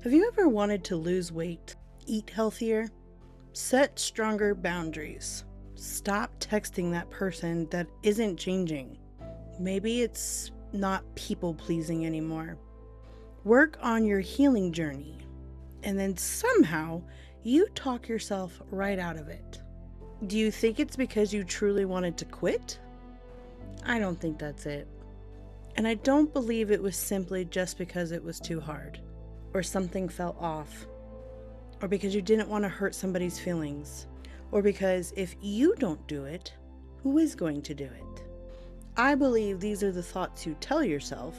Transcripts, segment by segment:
Have you ever wanted to lose weight, eat healthier, set stronger boundaries, stop texting that person that isn't changing? Maybe it's not people pleasing anymore. Work on your healing journey, and then somehow you talk yourself right out of it. Do you think it's because you truly wanted to quit? I don't think that's it. And I don't believe it was simply just because it was too hard, or something fell off, or because you didn't want to hurt somebody's feelings, or because if you don't do it, who is going to do it? I believe these are the thoughts you tell yourself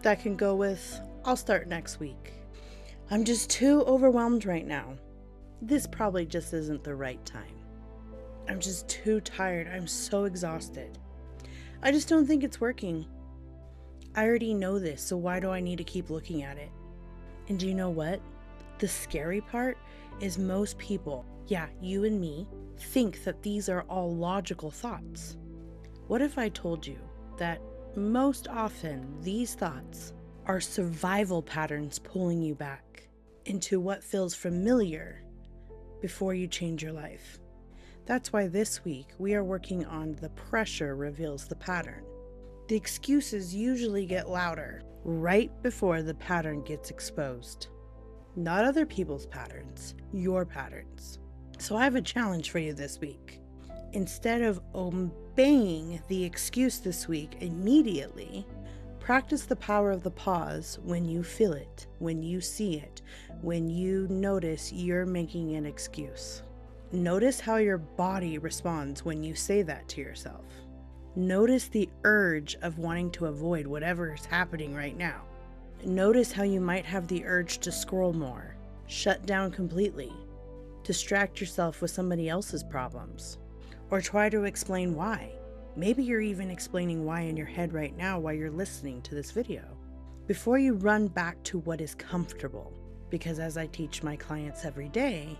that can go with, I'll start next week. I'm just too overwhelmed right now. This probably just isn't the right time. I'm just too tired. I'm so exhausted. I just don't think it's working. I already know this, so why do I need to keep looking at it? And do you know what? The scary part is most people, yeah, you and me, think that these are all logical thoughts. What if I told you that most often these thoughts are survival patterns pulling you back into what feels familiar before you change your life? That's why this week we are working on the pressure reveals the pattern. The excuses usually get louder right before the pattern gets exposed. Not other people's patterns, your patterns. So I have a challenge for you this week. Instead of obeying the excuse this week immediately, practice the power of the pause when you feel it, when you see it, when you notice you're making an excuse. Notice how your body responds when you say that to yourself. Notice the urge of wanting to avoid whatever is happening right now. Notice how you might have the urge to scroll more, shut down completely, distract yourself with somebody else's problems, or try to explain why. Maybe you're even explaining why in your head right now while you're listening to this video. Before you run back to what is comfortable, because as I teach my clients every day,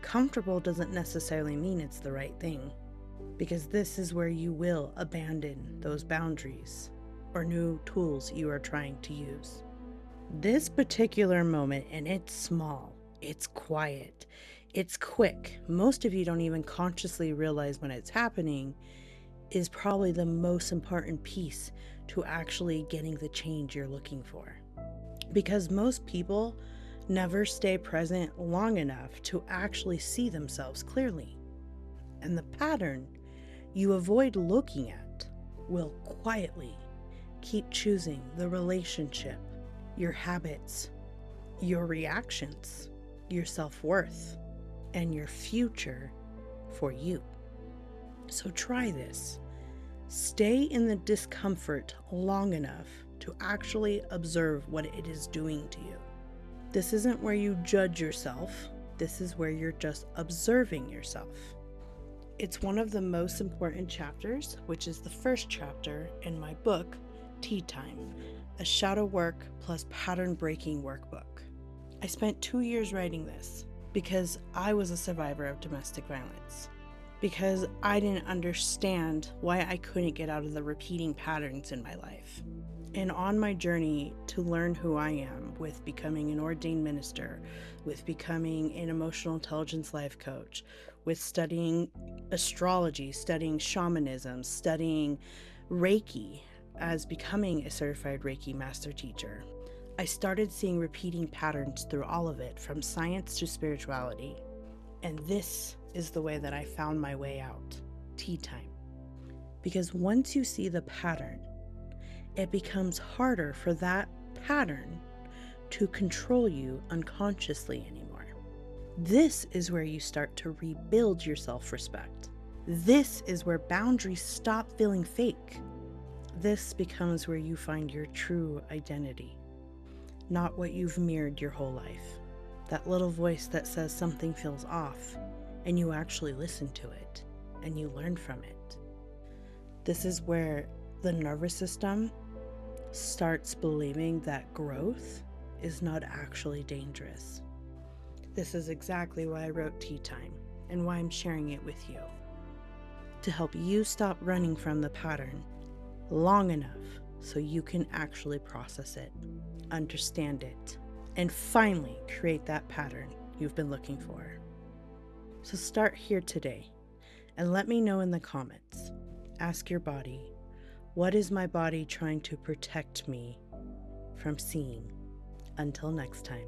comfortable doesn't necessarily mean it's the right thing. Because this is where you will abandon those boundaries or new tools you are trying to use. This particular moment, and it's small, it's quiet, it's quick, most of you don't even consciously realize when it's happening, is probably the most important piece to actually getting the change you're looking for. Because most people never stay present long enough to actually see themselves clearly. And the pattern you avoid looking at will quietly keep choosing the relationship, your habits, your reactions, your self-worth, and your future for you. So try this. Stay in the discomfort long enough to actually observe what it is doing to you. This isn't where you judge yourself. This is where you're just observing yourself. It's one of the most important chapters, which is the first chapter in my book, Tea Time, a shadow work plus pattern breaking workbook. I spent 2 years writing this because I was a survivor of domestic violence, because I didn't understand why I couldn't get out of the repeating patterns in my life. And on my journey to learn who I am with becoming an ordained minister, with becoming an emotional intelligence life coach, with studying astrology, studying shamanism, studying Reiki, as becoming a certified Reiki master teacher, I started seeing repeating patterns through all of it, from science to spirituality. And this is the way that I found my way out. Tea time. Because once you see the pattern, it becomes harder for that pattern to control you unconsciously anymore. This is where you start to rebuild your self-respect. This is where boundaries stop feeling fake. This becomes where you find your true identity, not what you've mirrored your whole life. That little voice that says something feels off, and you actually listen to it, and you learn from it. This is where the nervous system starts believing that growth is not actually dangerous. This is exactly why I wrote Tea Time, and why I'm sharing it with you. To help you stop running from the pattern long enough so you can actually process it, understand it, and finally create that pattern you've been looking for. So start here today and let me know in the comments. Ask your body, what is my body trying to protect me from seeing? Until next time.